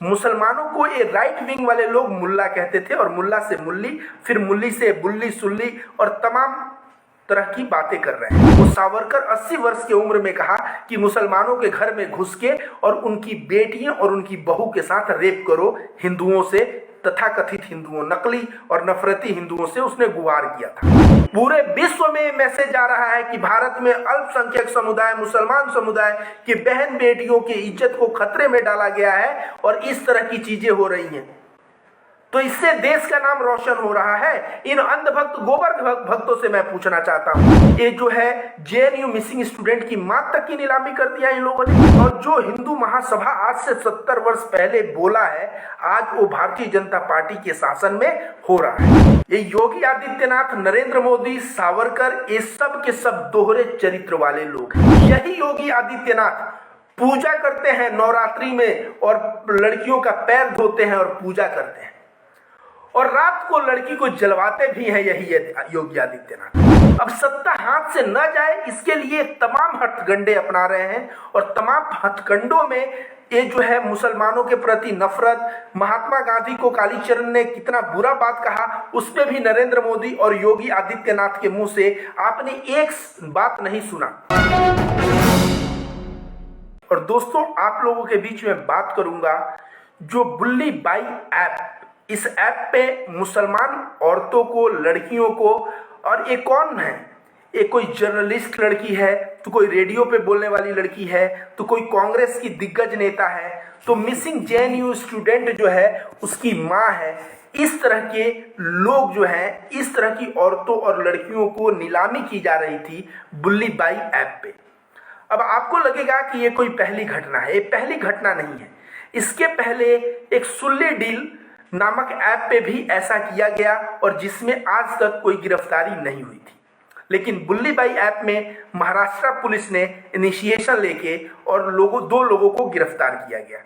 मुसलमानों को ये राइट विंग वाले लोग मुल्ला कहते थे और मुल्ला से मुल्ली, फिर मुल्ली से बुल्ली सुल्ली और तमाम तरह की बातें कर रहे हैं। वो सावरकर 80 वर्ष की उम्र में कहा कि मुसलमानों के घर में घुस के और उनकी बेटियां और उनकी बहू के साथ रेप करो हिंदुओं से, तथाकथित हिंदुओं, नकली और नफरती हिंदुओं से उसने गुहार किया था। पूरे विश्व में मैसेज आ रहा है कि भारत में अल्पसंख्यक समुदाय, मुसलमान समुदाय की बहन बेटियों की इज्जत को खतरे में डाला गया है और इस तरह की चीजें हो रही हैं। तो इससे देश का नाम रोशन हो रहा है। इन अंधभक्त गोबर भक्तों से मैं पूछना चाहता हूँ, ये जो है जेएनयू मिसिंग स्टूडेंट की मां तक की नीलामी कर दिया इन लोगों ने। और जो हिंदू महासभा आज से 70 वर्ष पहले बोला है, आज वो भारतीय जनता पार्टी के शासन में हो रहा है। ये योगी आदित्यनाथ, नरेंद्र मोदी, सावरकर, ये सब के सब दोहरे चरित्र वाले लोग हैं। यही योगी आदित्यनाथ पूजा करते हैं नवरात्रि में और लड़कियों का पैर धोते हैं और पूजा करते हैं और रात को लड़की को जलवाते भी हैं, यही योगी आदित्यनाथ। अब सत्ता हाथ से न जाए इसके लिए तमाम हथकंडे अपना रहे हैं और तमाम हथकंडों में ये जो है मुसलमानों के प्रति नफरत, महात्मा गांधी को कालीचरण ने कितना बुरा बात कहा, उस पर भी नरेंद्र मोदी और योगी आदित्यनाथ के मुंह से आपने एक बात नहीं सुना। और दोस्तों, आप लोगों के बीच में बात करूंगा जो बुल्ली बाई ऐप, इस ऐप पे मुसलमान औरतों को, लड़कियों को, और ये कौन है, ये कोई जर्नलिस्ट लड़की है, तो कोई रेडियो पे बोलने वाली लड़की है, तो कोई कांग्रेस की दिग्गज नेता है, तो मिसिंग जेएनयू स्टूडेंट जो है उसकी मां है। इस तरह के लोग जो हैं, इस तरह की औरतों और लड़कियों को नीलामी की जा रही थी बुल्ली बाई ऐप पे। अब आपको लगेगा कि ये कोई पहली घटना है, ये पहली घटना नहीं है। इसके पहले एक सुल्ली डील नामक ऐप पे भी ऐसा किया गया और जिसमें आज तक कोई गिरफ्तारी नहीं हुई थी। लेकिन बुल्ली बाई ऐप में महाराष्ट्र पुलिस ने इनिशिएशन लेके और दो लोगों को गिरफ्तार किया गया।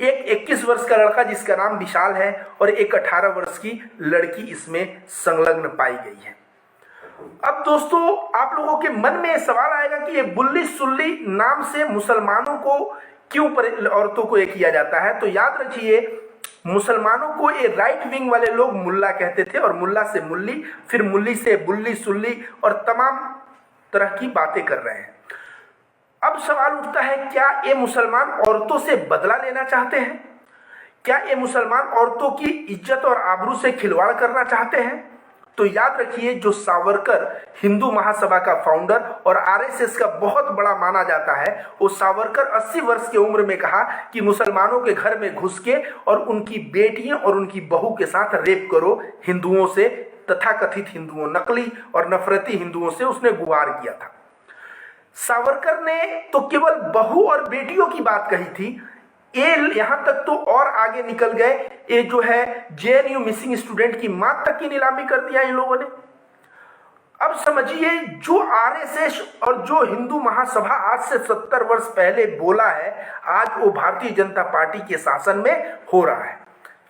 एक 21 वर्ष का लड़का जिसका नाम विशाल है और एक 18 वर्ष की लड़की इसमें संलग्न पाई गई है। अब दोस्तों, आप लोगों के मन में सवाल आएगा कि ये बुल्ली सुल्ली नाम से मुसलमानों को क्यों औरतों को ये किया जाता है। तो याद रखिए, मुसलमानों को ये राइट विंग वाले लोग मुल्ला कहते थे और मुल्ला से मुल्ली, फिर मुल्ली से बुल्ली सुल्ली और तमाम तरह की बातें कर रहे हैं। अब सवाल उठता है, क्या ये मुसलमान औरतों से बदला लेना चाहते हैं? क्या ये मुसलमान औरतों की इज्जत और आबरू से खिलवाड़ करना चाहते हैं? तो याद रखिए, जो सावरकर हिंदू महासभा का फाउंडर और आरएसएस का बहुत बड़ा माना जाता है, वो सावरकर 80 वर्ष की उम्र में कहा कि मुसलमानों के घर में घुस के और उनकी बेटियां और उनकी बहू के साथ रेप करो हिंदुओं से, तथाकथित हिंदुओं, नकली और नफरती हिंदुओं से उसने गुहार किया था। सावरकर ने तो केवल बहू और बेटियों की बात कही थी, ये यहां तक तो और आगे निकल गए, ये जो है जेएनयू मिसिंग स्टूडेंट की मां तक की नीलामी कर दिया इन लोगों ने। अब समझिए, जो आरएसएस और जो हिंदू महासभा आज से 70 वर्ष पहले बोला है, आज वो भारतीय जनता पार्टी के शासन में हो रहा है।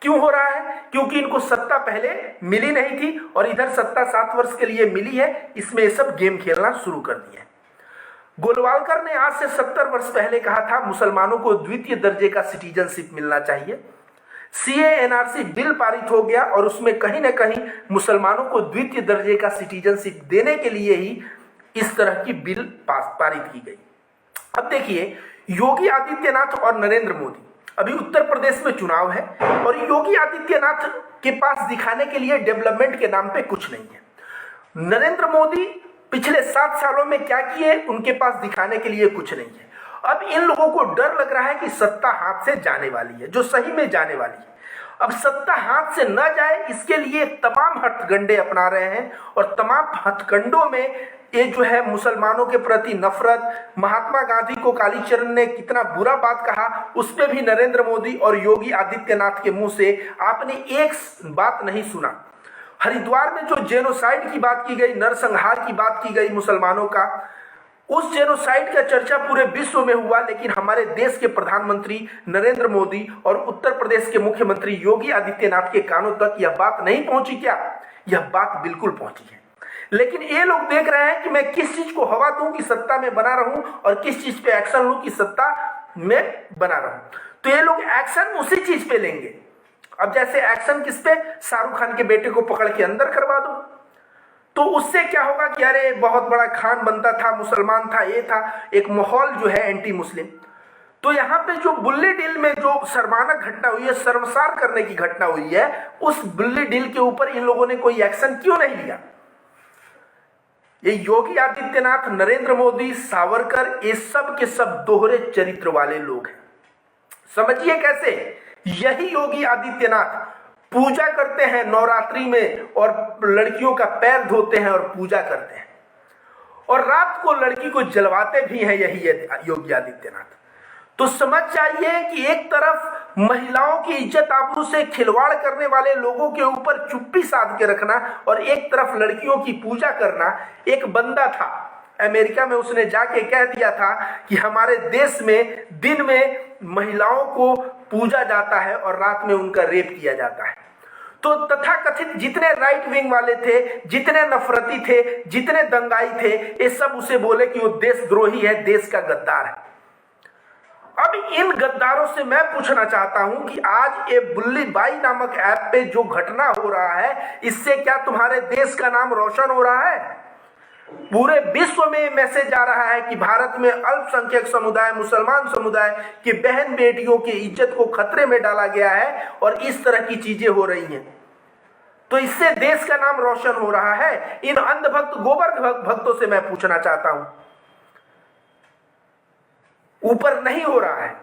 क्यों हो रहा है? क्योंकि इनको सत्ता पहले मिली नहीं थी और इधर सत्ता 7 वर्ष के लिए मिली है, इसमें ये सब गेम खेलना शुरू कर दिए। गोलवालकर ने आज से 70 वर्ष पहले कहा था मुसलमानों को द्वितीय दर्जे का सिटीजनशिप मिलना चाहिए। सीए एनआरसी बिल पारित हो गया और उसमें कहीं ना कहीं मुसलमानों को द्वितीय दर्जे का सिटीजनशिप देने के लिए ही इस तरह की बिल पारित की गई। अब देखिए, योगी आदित्यनाथ और नरेंद्र मोदी, अभी उत्तर प्रदेश में चुनाव है और योगी आदित्यनाथ के पास दिखाने के लिए डेवलपमेंट के नाम पे कुछ नहीं है। नरेंद्र मोदी पिछले 7 सालों में क्या किए, उनके पास दिखाने के लिए कुछ नहीं है। अब इन लोगों को डर लग रहा है कि सत्ता हाथ से जाने वाली है, जो सही में जाने वाली है। अब सत्ता हाथ से न जाए इसके लिए तमाम हथकंडे अपना रहे हैं और तमाम हथकंडों में ये जो है मुसलमानों के प्रति नफरत, महात्मा गांधी को कालीचरण ने कितना बुरा बात कहा, उस पर भी नरेंद्र मोदी और योगी आदित्यनाथ के मुंह से आपने एक बात नहीं सुना। हरिद्वार में जो जेनोसाइड की बात की गई, नरसंहार की बात की गई मुसलमानों का, उस जेनोसाइड का चर्चा पूरे विश्व में हुआ, लेकिन हमारे देश के प्रधानमंत्री नरेंद्र मोदी और उत्तर प्रदेश के मुख्यमंत्री योगी आदित्यनाथ के कानों तक यह बात नहीं पहुंची क्या? यह बात बिल्कुल पहुंची है। लेकिन ये लोग देख रहे हैं कि मैं किस चीज को हवा दूं कि सत्ता में बना रहूं और किस चीज पे एक्शन लूं कि सत्ता में बना रहूं। तो ये लोग एक्शन उसी चीज पे लेंगे। अब जैसे एक्शन किस पे, शाहरुख खान के बेटे को पकड़ के अंदर करवा दो, तो उससे क्या होगा कि अरे बहुत बड़ा खान बनता था, मुसलमान था, ये था, एक माहौल जो है एंटी मुस्लिम। तो यहाँ पे जो बुल्ली डील में जो शर्मानक घटना हुई है, शर्मसार करने की घटना हुई है, उस बुल्ली डील के ऊपर इन लोगों ने कोई एक्शन क्यों नहीं लिया? ये योगी आदित्यनाथ, नरेंद्र मोदी, सावरकर, ये सब के सब दोहरे चरित्र वाले लोग हैं। समझिए कैसे, यही योगी आदित्यनाथ पूजा करते हैं नवरात्रि में और लड़कियों का पैर धोते हैं और पूजा करते हैं, और रात को लड़की को जलवाते भी हैं यही योगी आदित्यनाथ। तो समझ जाइए कि एक तरफ महिलाओं की इज्जत आबरू से खिलवाड़ करने वाले लोगों के ऊपर चुप्पी साध के रखना, और एक तरफ लड़कियों की पूजा करना। एक बंदा था अमेरिका में, उसने जाके कह दिया था कि हमारे देश में दिन में महिलाओं को पूजा जाता है और रात में उनका रेप किया जाता है। तो तथाकथित जितने राइट विंग वाले थे, जितने नफरती थे, जितने दंगाई थे, ये सब उसे बोले कि वो देशद्रोही है, देश का गद्दार है। अब इन गद्दारों से मैं पूछना चाहता हूं कि आज ये बुल्ली बाई नामक ऐप पे जो घटना हो रहा है, इससे क्या तुम्हारे देश का नाम रोशन हो रहा है? पूरे विश्व में मैसेज आ रहा है कि भारत में अल्पसंख्यक समुदाय, मुसलमान समुदाय की बहन बेटियों की इज्जत को खतरे में डाला गया है और इस तरह की चीजें हो रही हैं। तो इससे देश का नाम रोशन हो रहा है। इन अंधभक्त, गोबर भक्तों से मैं पूछना चाहता हूं, ऊपर नहीं हो रहा है।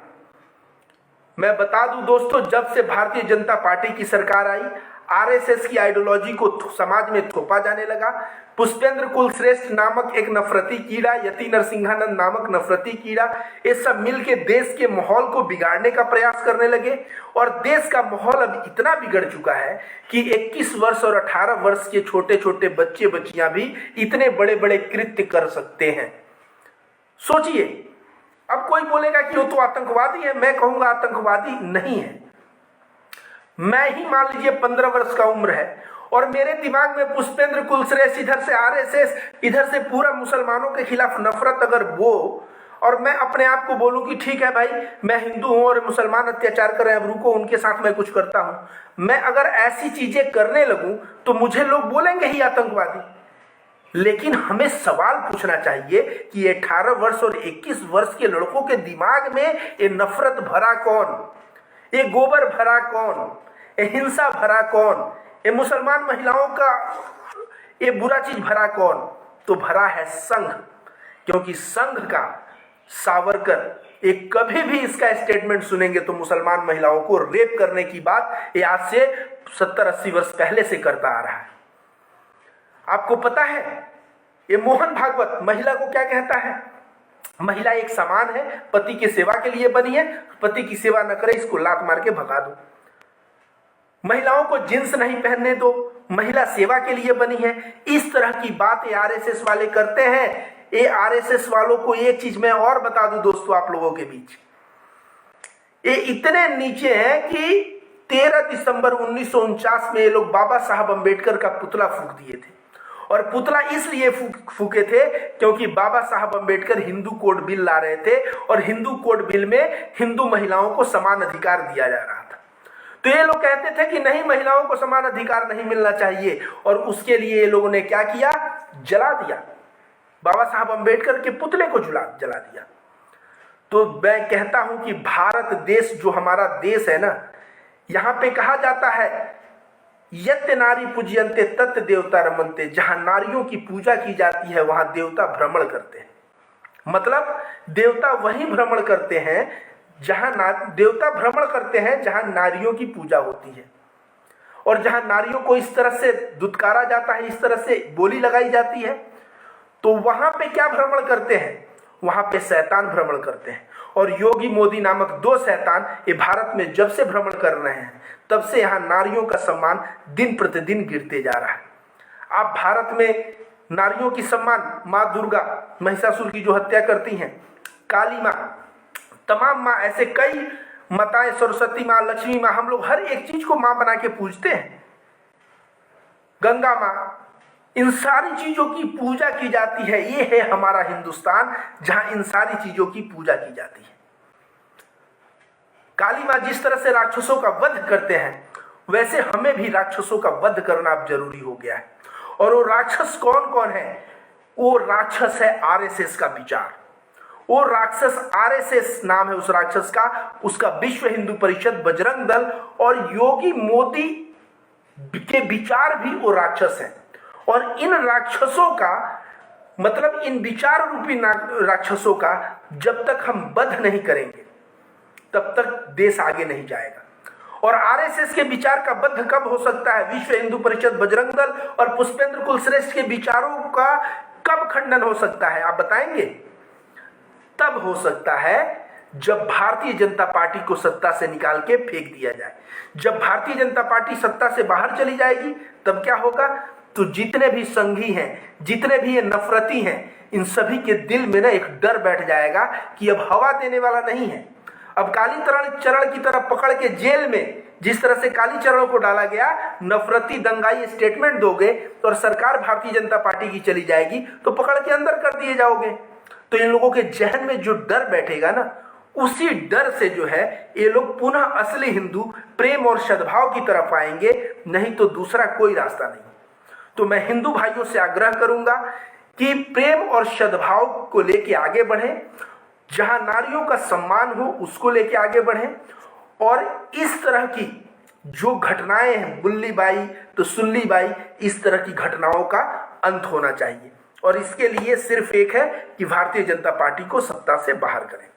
मैं बता दूं दोस्तों, जब से भारतीय जनता पार्टी की सरकार आई, आरएसएस की आइडियोलॉजी को समाज में थोपा जाने लगा। पुष्पेंद्र कुलश्रेष्ठ नामक एक नफरती कीड़ा, यति नरसिंहानंद नामक नफरती कीड़ा, ये सब मिलके देश के माहौल को बिगाड़ने का प्रयास करने लगे। और देश का माहौल अब इतना बिगड़ चुका है कि 21 वर्ष और 18 वर्ष के छोटे छोटे बच्चे बच्चियां भी इतने बड़े बड़े कृत्य कर सकते हैं। सोचिए, अब कोई बोलेगा कि वो तो आतंकवादी है, मैं कहूंगा आतंकवादी नहीं है। मैं ही मान लीजिए 15 वर्ष का उम्र है और मेरे दिमाग में पुष्पेंद्र कुलश्रेष्ठ, इधर से आरएसएस, इधर से पूरा मुसलमानों के खिलाफ नफरत अगर वो, और मैं अपने आप को बोलूं कि ठीक है भाई, मैं हिंदू हूं और मुसलमान अत्याचार कर रहे हैं, अब रुको, उनके साथ मैं कुछ करता हूं। मैं अगर ऐसी चीजें करने लगूं तो मुझे लोग बोलेंगे ही आतंकवादी। लेकिन हमें सवाल पूछना चाहिए कि 18 वर्ष और 21 वर्ष के लड़कों के दिमाग में ये नफरत भरा कौन, ये गोबर भरा कौन, ये हिंसा भरा कौन, ये मुसलमान महिलाओं का ये बुरा चीज भरा कौन? तो भरा है संघ। क्योंकि संघ का सावरकर एक कभी भी इसका स्टेटमेंट सुनेंगे तो मुसलमान महिलाओं को रेप करने की बात ये आज से 70-80 वर्ष पहले से करता आ रहा है। आपको पता है ये मोहन भागवत महिला को क्या कहता है? महिला एक समान है, पति की सेवा के लिए बनी है, पति की सेवा न करे इसको लात मार के भगा दो। महिलाओं को जींस नहीं पहनने दो, महिला सेवा के लिए बनी है। इस तरह की बात ये आरएसएस वाले करते हैं। ये आरएसएस वालों को एक चीज मैं और बता दूं दोस्तों आप लोगों के बीच, ये इतने नीचे हैं कि 13 दिसंबर 1949 में ये लोग बाबा साहब अंबेडकर का पुतला फूंक दिए थे। और पुतला इसलिए फूके थे क्योंकि बाबा साहब अंबेडकर हिंदू कोड बिल ला रहे थे और हिंदू कोड बिल में हिंदू महिलाओं को समान अधिकार दिया जा रहा था। तो ये लोग कहते थे कि नहीं, महिलाओं को समान अधिकार नहीं मिलना चाहिए, और उसके लिए ये लोगों ने क्या किया? जला दिया, बाबा साहब अंबेडकर के पुतले को जला दिया। तो मैं कहता हूं कि भारत देश जो हमारा देश है ना, यहां पे कहा जाता है यत्य नारी पूज्यन्ते तत् देवता रमन्ते, जहां नारियों की पूजा की जाती है वहां देवता भ्रमण करते हैं। मतलब देवता वहीं भ्रमण करते हैं जहां देवता भ्रमण करते हैं जहां नारियों की पूजा होती है, और जहां नारियों को इस तरह से दुत्कारा जाता है, इस तरह से बोली लगाई जाती है, तो वहां पे क्या भ्रमण करते हैं? वहां पे शैतान भ्रमण करते हैं। और योगी मोदी नामक 2 शैतान ये भारत में जब से भ्रमण कर रहे हैं तब से यहाँ नारियों का सम्मान दिन प्रतिदिन गिरते जा रहा है। आप भारत में नारियों की सम्मान, माँ दुर्गा, महिषासुर की जो हत्या करती हैं, काली माँ, तमाम माँ, ऐसे कई माताएं, सरस्वती माँ, लक्ष्मी माँ, हम लोग हर एक चीज को माँ बना के पूजते हैं, गंगा माँ, इन सारी चीजों की पूजा की जाती है। ये है हमारा हिंदुस्तान जहां इन सारी चीजों की पूजा की जाती है। काली माँ जिस तरह से राक्षसों का वध करते हैं, वैसे हमें भी राक्षसों का वध करना अब जरूरी हो गया है। और वो राक्षस कौन कौन है? वो राक्षस है आरएसएस का विचार। वो राक्षस आरएसएस नाम है उस राक्षस का, उसका विश्व हिंदू परिषद, बजरंग दल और योगी मोदी के विचार भी वो राक्षस हैं। और इन राक्षसों का मतलब इन विचार रूपी राक्षसों का जब तक हम वध नहीं करेंगे तब तक देश आगे नहीं जाएगा। और आरएसएस के विचार का वध कब हो सकता है? विश्व हिंदू परिषद, बजरंग दल और पुष्पेंद्र कुलश्रेष्ठ के विचारों का कब खंडन हो सकता है, आप बताएंगे? तब हो सकता है जब भारतीय जनता पार्टी को सत्ता से निकाल के फेंक दिया जाए। जब भारतीय जनता पार्टी सत्ता से बाहर चली जाएगी तब क्या होगा? तो जितने भी संघी हैं, जितने भी ये नफरती हैं, इन सभी के दिल में ना एक डर बैठ जाएगा कि अब हवा देने वाला नहीं है। अब कालीचरण की तरह पकड़ के जेल में जिस तरह से कालीचरण को डाला गया, नफरती दंगाई स्टेटमेंट दोगे तो और सरकार भारतीय जनता पार्टी की चली जाएगी तो पकड़ के अंदर कर दिए जाओगे। तो इन लोगों के जहन में जो डर बैठेगा ना, उसी डर से जो है ये लोग पुनः असली हिंदू प्रेम और सद्भाव की तरफ आएंगे, नहीं तो दूसरा कोई रास्ता नहीं। तो मैं हिंदू भाइयों से आग्रह करूंगा कि प्रेम और सद्भाव को लेके आगे बढ़ें, जहां नारियों का सम्मान हो उसको लेके आगे बढ़ें। और इस तरह की जो घटनाएं हैं, बुल्ली बाई तो सुल्ली बाई, इस तरह की घटनाओं का अंत होना चाहिए। और इसके लिए सिर्फ एक है कि भारतीय जनता पार्टी को सत्ता से बाहर करें।